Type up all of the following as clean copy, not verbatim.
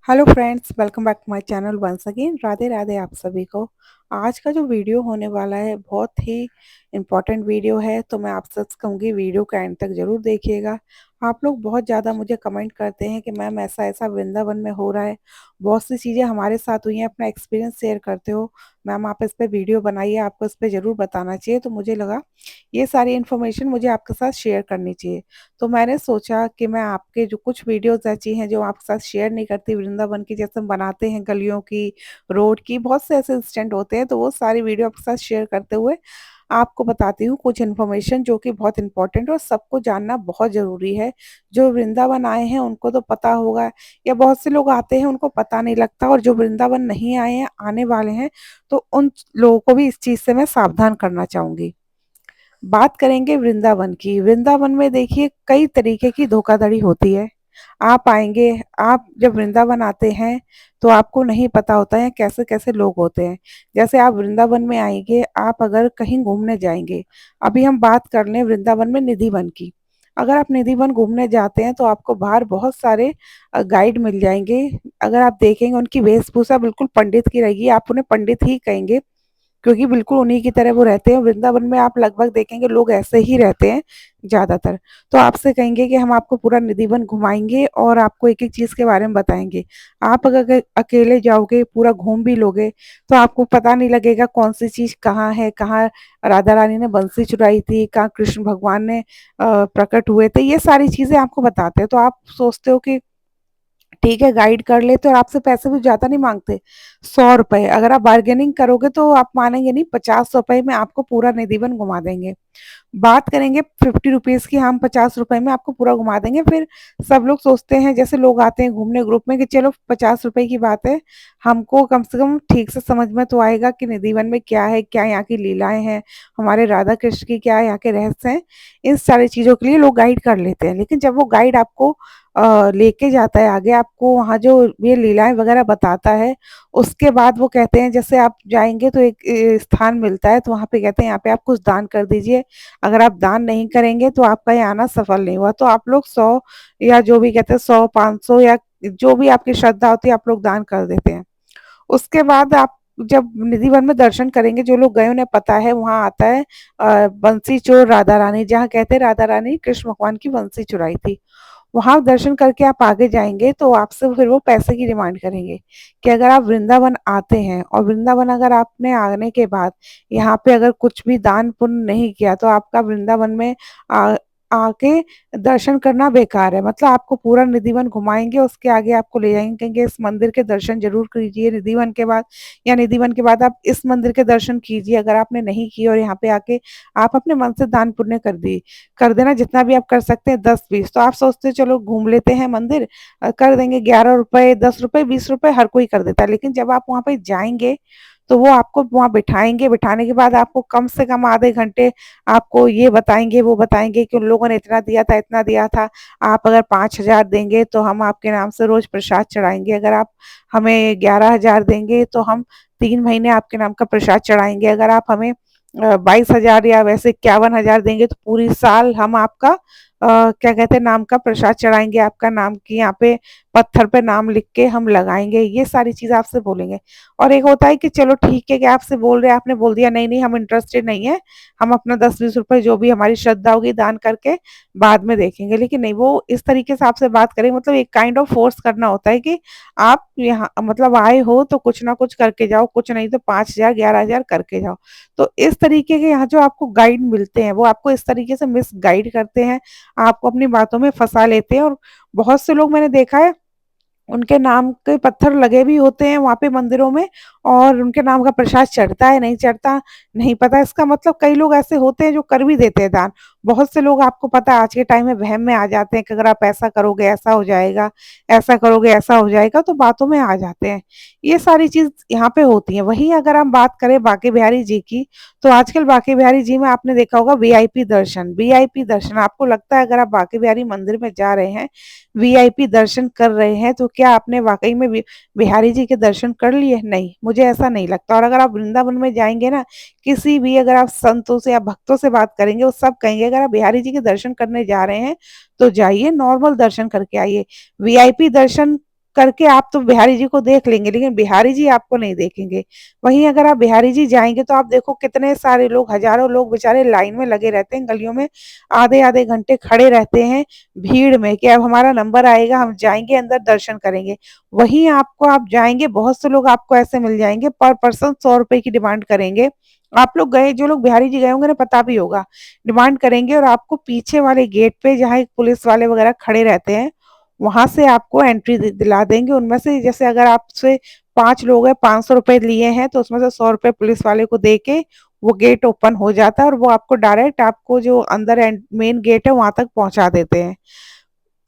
Hello friends, welcome back to my channel once again. Radhe Radhe आप सभी को। आज का जो वीडियो होने वाला है बहुत ही इम्पोर्टेंट वीडियो है, तो मैं आप सबसे कहूँगी वीडियो का एंड तक ज़रूर देखिएगा। आप लोग बहुत ज़्यादा मुझे कमेंट करते हैं कि मैम ऐसा ऐसा वृंदावन में हो रहा है, बहुत सी चीज़ें हमारे साथ हुई हैं, अपना एक्सपीरियंस शेयर करते हो। मैम आप इस पर वीडियो बनाइए, आपको इस पर ज़रूर बताना चाहिए। तो मुझे लगा ये सारी इन्फॉर्मेशन मुझे आपके साथ शेयर करनी चाहिए। तो मैंने सोचा कि मैं आपके जो कुछ वीडियोज़ ऐसी हैं जो आपके साथ शेयर नहीं करती वृंदावन की, जैसे हम बनाते हैं गलियों की, रोड की, बहुत से ऐसे इंसिडेंट होते हैं, तो वो सारी वीडियो आपके साथ शेयर करते हुए आपको बताती हूँ कुछ इन्फॉर्मेशन जो कि बहुत इंपॉर्टेंट और सबको जानना बहुत ज़रूरी है। जो वृंदावन आए हैं उनको तो पता होगा, या बहुत से लोग आते हैं उनको पता नहीं लगता, और जो वृंदावन नहीं आए हैं, आने वाले हैं, तो उन लोगों को भी इस चीज़ से मैं सावधान करना चाहूँगी। बात करेंगे वृंदावन की। वृंदावन में देखिए कई तरीके की धोखाधड़ी होती है। आप आएँगे, आप जब वृंदावन आते हैं, तो आपको नहीं पता होता है कैसे-कैसे लोग होते हैं। जैसे आप वृंदावन में आएँगे, आप अगर कहीं घूमने जाएँगे, अभी हम बात कर लें वृंदावन में निधिवन की। अगर आप निधिवन घूमने जाते हैं, तो आपको बाहर बहुत सारे गाइड मिल जाएँगे। अगर आप देखेंगे उनकी वेशभूषा बिल्कुल पंडित की रहेगी, आप उन्हें पंडित ही कहेंगे। क्योंकि बिल्कुल उन्हीं की तरह वो रहते हैं। वृंदावन में आप लगभग देखेंगे लोग ऐसे ही रहते हैं ज़्यादातर। तो आपसे कहेंगे कि हम आपको पूरा निधिवन घुमाएँगे और आपको एक-एक चीज़ के बारे में बताएँगे। आप अगर अकेले जाओगे, पूरा घूम भी लोगे, तो आपको पता नहीं लगेगा कौन-सी चीज़ कहाँ है, कहाँ राधा रानी ने बंसी चुराई थी, कहाँ कृष्ण भगवान ने प्रकट हुए थे, ये सारी चीज़ें आपको बताते हैं। तो आप सोचते हो कि ठीक है, गाइड कर लेते और आपसे पैसे भी ज़्यादा नहीं माँगते, ₹100। अगर आप बार्गेनिंग करोगे तो आप मानेंगे नहीं, ₹50 में आपको पूरा निधिवन घुमा देंगे। बात करेंगे ₹50 की, हम ₹50 में आपको पूरा घुमा देंगे। फिर सब लोग सोचते हैं, जैसे लोग आते हैं घूमने ग्रुप में, कि चलो ₹50 की बात है, हमको कम से कम ठीक से समझ में तो आएगा कि निधिवन में क्या है, क्या यहाँ की लीलाएँ हैं, हमारे राधा कृष्ण की क्या यहाँ के रहस्य हैं। इन सारी चीज़ों के लिए लोग गाइड कर लेते हैं। लेकिन जब वो गाइड आपको लेके जाता है आगे, आपको वहाँ जो ये लीलाएँ वगैरह बताता है, उसके बाद वो कहते हैं, जैसे आप जाएँगे तो एक स्थान मिलता है, तो वहाँ पे कहते हैं यहाँ पे आप कुछ दान कर दीजिए। अगर आप दान नहीं करेंगे तो आपका यहाँ आना सफल नहीं हुआ। तो आप लोग 100 या जो भी कहते हैं 100, 500 या जो भी आपकी श्रद्धा होती है, आप लोग दान कर देते हैं। उसके बाद आप जब निधिवन में दर्शन करेंगे, जो लोग गए उन्हें पता है, वहाँ आता है बंसी चोर राधा रानी, जहाँ कहते हैं राधा रानी कृष्ण भगवान की बंसी चुराई थी। वहाँ दर्शन करके आप आगे जाएँगे, तो आपसे फिर वो पैसे की डिमांड करेंगे, कि अगर आप वृंदावन आते हैं और वृंदावन अगर आपने आने के बाद यहाँ पे अगर कुछ भी दान पुण्य नहीं किया, तो आपका वृंदावन में आ आके दर्शन करना बेकार है। मतलब आपको पूरा निधिवन घुमाएँगे, उसके आगे आपको ले जाएँगे, कहेंगे इस मंदिर के दर्शन ज़रूर कीजिए निधिवन के बाद, या निधिवन के बाद आप इस मंदिर के दर्शन कीजिए। अगर आपने नहीं किए और यहाँ पे आके आप अपने मन से दान पुण्य कर देना, जितना भी आप कर सकते हैं, 10-20। तो आप सोचते हो चलो घूम लेते हैं मंदिर, कर देंगे, ₹11, ₹10, ₹20 हर कोई कर देता है। लेकिन जब आप वहाँ पे जाएँगे, तो वो आपको वहाँ बिठाएँगे, बिठाने के बाद आपको कम से कम आधे घंटे आपको ये बताएँगे, वो बताएँगे कि उन लोगों ने इतना दिया था, इतना दिया था। आप अगर 5,000 देंगे तो हम आपके नाम से रोज़ प्रसाद चढ़ाएँगे। अगर आप हमें 11,000 देंगे तो हम 3 महीने आपके नाम का प्रसाद चढ़ाएँगे। अगर आप हमें 22,000 या वैसे 51,000 देंगे, तो पूरी साल हम आपका क्या कहते हैं, नाम का प्रसाद चढ़ाएँगे, आपका नाम की यहाँ पे पत्थर पे नाम लिख के हम लगाएँगे। ये सारी चीज़ आपसे बोलेंगे। और एक होता है कि चलो ठीक है कि आपसे बोल रहे हैं, आपने बोल दिया नहीं, नहीं हम इंटरेस्टेड नहीं है, हम अपना 10-20 रुपए जो भी हमारी श्रद्धा होगी दान करके बाद में देखेंगे। लेकिन नहीं, वो इस तरीके से आपसे बात करेंगे, मतलब एक काइंड ऑफ फोर्स करना होता है कि आप यहाँ मतलब आए हो तो कुछ ना कुछ करके जाओ, कुछ नहीं तो 5,000, 11,000 करके जाओ। तो इस तरीके के यहाँ जो आपको गाइड मिलते हैं, वो आपको इस तरीके से मिसगाइड करते हैं, आपको अपनी बातों में फँसा लेते हैं। और बहुत से लोग मैंने देखा है, उनके नाम के पत्थर लगे भी होते हैं वहाँ पे मंदिरों में, और उनके नाम का प्रसाद चढ़ता है, नहीं चढ़ता, नहीं पता। इसका मतलब कई लोग ऐसे होते हैं जो कर भी देते हैं दान। बहुत से लोग आपको पता है आज के टाइम में वहम में आ जाते हैं कि अगर आप ऐसा करोगे ऐसा हो जाएगा, ऐसा करोगे ऐसा हो जाएगा, तो बातों में आ जाते हैं। ये सारी चीज़ यहाँ पे होती है। वहीं अगर हम बात करें बांके बिहारी जी की, तो आजकल बांके बिहारी जी में आपने देखा होगा वीआईपी दर्शन, वीआईपी दर्शन आपको लगता है अगर आप बांके बिहारी मंदिर में जा रहे हैं, वीआईपी दर्शन कर रहे हैं, तो क्या आपने वाक़ई में बिहारी जी के दर्शन कर लिए? नहीं, मुझे ऐसा नहीं लगता। और अगर आप वृंदावन में जाएँगे ना, किसी भी अगर आप संतों से या भक्तों से बात करेंगे, वो सब कहेंगे अगर आप बिहारी जी के दर्शन करने जा रहे हैं, तो जाइए नॉर्मल दर्शन करके आइए। वीआईपी दर्शन करके आप तो बिहारी जी को देख लेंगे, लेकिन बिहारी जी आपको नहीं देखेंगे। वहीं अगर आप बिहारी जी जाएँगे तो आप देखो कितने सारे लोग, हज़ारों लोग बेचारे लाइन में लगे रहते हैं, गलियों में आधे-आधे घंटे खड़े रहते हैं भीड़ में कि अब हमारा नंबर आएगा, हम जाएँगे अंदर दर्शन करेंगे। वहीं आपको आप जाएँगे, बहुत से लोग आपको ऐसे मिल जाएँगे पर पर्सन ₹100 की डिमांड करेंगे। आप लोग गए, जो लोग बिहारी जी गए होंगे उन्हें पता भी होगा, डिमांड करेंगे और आपको पीछे वाले गेट पे जहाँ एक पुलिस वाले वगैरह खड़े रहते हैं, वहाँ से आपको एंट्री दिला देंगे। उनमें से जैसे अगर आपसे 5 लोग हैं, ₹500 लिए हैं तो उसमें से ₹100 पुलिस वाले को दे के वो गेट ओपन हो जाता है और वो आपको डायरेक्ट आपको जो अंदर मेन गेट है वहां तक पहुंचा देते हैं।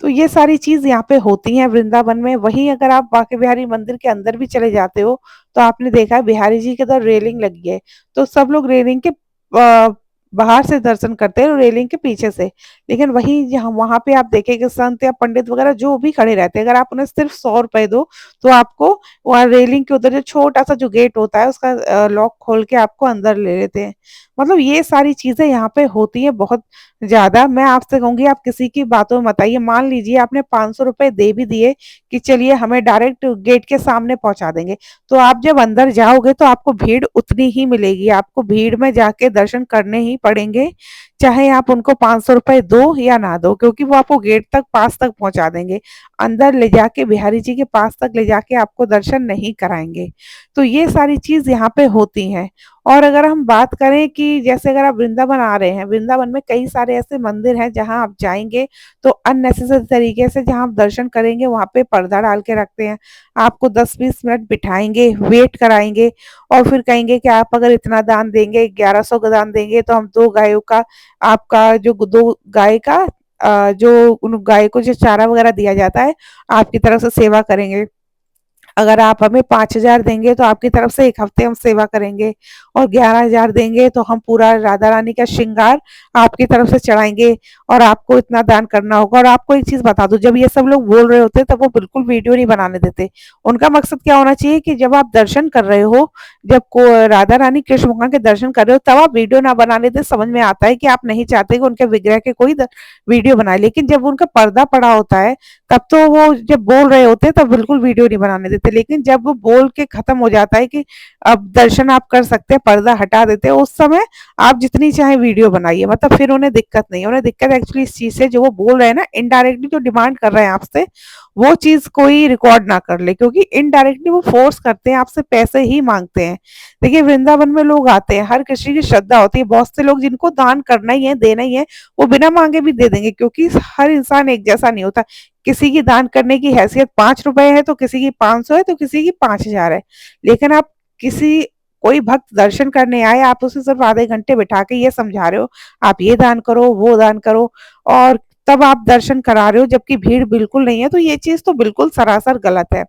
तो ये सारी चीज़ यहाँ पे होती हैं वृंदावन में। वहीं अगर आप बांके बिहारी मंदिर के अंदर भी चले जाते हो, तो आपने देखा है बिहारी जी के इधर रेलिंग लगी है, तो सब लोग रेलिंग के बाहर से दर्शन करते हैं और रेलिंग के पीछे से। लेकिन वहीं जहाँ वहाँ पे आप देखेंगे संत या पंडित वगैरह जो भी खड़े रहते हैं, अगर आप उन्हें सिर्फ ₹100 दो, तो आपको वहाँ रेलिंग के उधर जो छोटा-सा जो गेट होता है उसका लॉक खोल के आपको अंदर ले लेते हैं। मतलब ये सारी चीज़ें यहाँ पे होती हैं बहुत ज़्यादा। मैं आपसे कहूँगी आप किसी की बातों में मत आइए। मान लीजिए आपने ₹500 दे भी दिए कि चलिए हमें डायरेक्ट गेट के सामने पहुँचा देंगे। तो आप जब अंदर जाओगे तो आपको भीड़ उतनी ही मिलेगी। आपको भीड़ में जाके दर्शन करने ही पड़ेंगे, चाहे आप उनको ₹500 दो या ना दो, क्योंकि वो आपको गेट तक पास तक पहुँचा देंगे। अंदर ले जाके बिहारी जी के पास तक ले जाके आपको दर्शन नहीं कराएँगे। तो ये सारी चीज़ यहाँ पे होती हैं। और अगर हम बात करें कि जैसे अगर आप वृंदावन आ रहे हैं, वृंदावन में कई सारे ऐसे मंदिर हैं जहाँ आप जाएँगे तो अननेसेसरी तरीके से जहाँ आप दर्शन करेंगे वहाँ पे पर्दा डाल के रखते हैं। आपको 10-20 मिनट बिठाएँगे, वेट कराएँगे और फिर कहेंगे कि आप अगर इतना दान देंगे, 1100 का दान देंगे तो हम 2 गायों का आपका जो 2 गाय का जो उन गाय को जो चारा वगैरह दिया जाता है, आपकी तरफ से सेवा करेंगे। अगर आप हमें 5,000 देंगे तो आपकी तरफ से 1 हफ्ते हम सेवा करेंगे और 11,000 देंगे तो हम पूरा राधा रानी का श्रृंगार आपकी तरफ से चढ़ाएँगे और आपको इतना दान करना होगा। और आपको एक चीज़ बता दूँ, जब ये सब लोग बोल रहे होते हैं तब वो बिल्कुल वीडियो नहीं बनाने देते। उनका मकसद क्या होना चाहिए कि जब आप दर्शन कर रहे हो, जब को राधा रानी कृष्ण भगवान के दर्शन कर रहे हो तब आप वीडियो ना बनाने दें। समझ में आता है कि आप नहीं चाहते कि उनके विग्रह के कोई वीडियो बनाए, लेकिन जब उनका पर्दा पड़ा होता है तब तो वो जब बोल रहे होते हैं तब बिल्कुल वीडियो नहीं बनाने देते। लेकिन जब वो बोल के खत्म हो जाता है कि अब दर्शन आप कर सकते हैं, पर्दा हटा देते हैं, उस समय आप जितनी चाहे वीडियो बनाइए, मतलब फिर उन्हें दिक्कत नहीं है। उन्हें दिक्कत एक्चुअली इस चीज से जो वो बोल रहे हैं ना, इनडायरेक्टली जो डिमांड कर रहे हैं आपसे, वो चीज कोई रिकॉर्ड ना कर ले, क्योंकि इनडायरेक्टली वो फोर्स करते हैं, आपसे पैसे ही मांगते हैं। देखिए वृंदावन में लोग आते हैं, हर किसी की श्रद्धा होती है, बहुत से लोग जिनको दान करना ही है, देना ही है, वो बिना मांगे भी दे देंगे, क्योंकि हर इंसान एक जैसा नहीं होता। किसी की दान करने की हैसियत ₹5 है तो किसी की 500 है तो किसी की 5,000 है। लेकिन आप किसी कोई भक्त दर्शन करने आए, आप उसे सिर्फ आधे घंटे बिठा के ये समझा रहे हो, आप ये दान करो, वो दान करो और तब आप दर्शन करा रहे हो जबकि भीड़ बिल्कुल नहीं है, तो ये चीज़ तो बिल्कुल सरासर गलत है।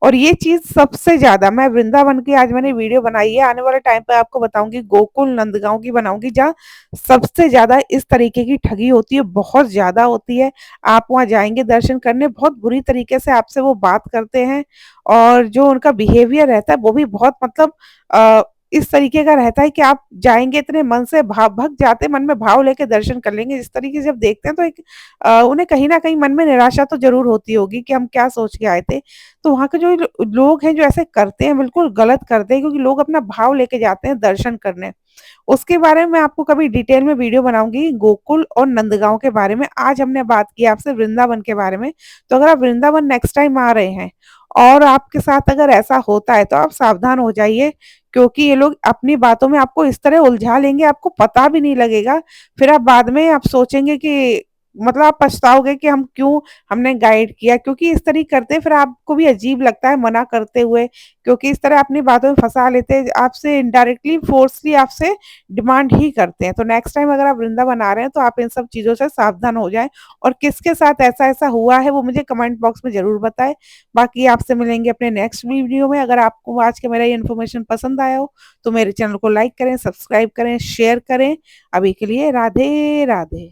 और ये चीज़ सबसे ज़्यादा मैं वृंदावन की आज मैंने वीडियो बनाई है, आने वाले टाइम पे आपको बताऊँगी, गोकुल नंदगाँव की बनाऊँगी, जहाँ सबसे ज़्यादा इस तरीके की ठगी होती है, बहुत ज़्यादा होती है। आप वहाँ जाएँगे दर्शन करने, बहुत बुरी तरीके से आपसे वो बात करते हैं और जो उनका बिहेवियर रहता है वो भी बहुत मतलब अ, इस तरीके का रहता है कि आप जाएँगे इतने मन से भाव भग जाते हैं, मन में भाव लेके दर्शन कर लेंगे। इस तरीके से जब देखते हैं तो एक उन्हें कहीं न कहीं मन में निराशा तो ज़रूर होती होगी कि हम क्या सोच के आए थे। तो वहाँ के जो लोग हैं जो ऐसे करते हैं बिल्कुल गलत करते हैं, क्योंकि लोग अपना भाव लेके जाते हैं दर्शन करने। उसके बारे में मैं आपको कभी डिटेल में वीडियो बनाऊँगी, गोकुल और नंदगाँव के बारे में। आज हमने बात की आपसे वृंदावन के बारे में, तो अगर आप वृंदावन नेक्स्ट टाइम आ रहे हैं और आपके साथ अगर ऐसा होता है तो आप सावधान हो जाइए, क्योंकि ये लोग अपनी बातों में आपको इस तरह उलझा लेंगे, आपको पता भी नहीं लगेगा। फिर आप बाद में आप सोचेंगे कि मतलब आप पछताओगे कि हम क्यों हमने गाइड किया, क्योंकि इस तरह करते हैं फिर आपको भी अजीब लगता है मना करते हुए, क्योंकि इस तरह अपनी बातों में फँसा लेते हैं, आपसे इनडायरेक्टली फ़ोर्सली आपसे डिमांड ही करते हैं। तो नेक्स्ट टाइम अगर आप वृंदावन आ रहे हैं तो आप इन सब चीज़ों से सावधान हो जाएँ और किसके साथ ऐसा-ऐसा हुआ है वो मुझे कमेंट बॉक्स में ज़रूर बताएँ। बाकी आपसे मिलेंगे अपने नेक्स्ट वीडियो में। अगर आपको आज का मेरा ये इन्फॉर्मेशन पसंद आया हो तो मेरे चैनल को लाइक करें, सब्सक्राइब करें, शेयर करें। अभी के लिए राधे, राधे।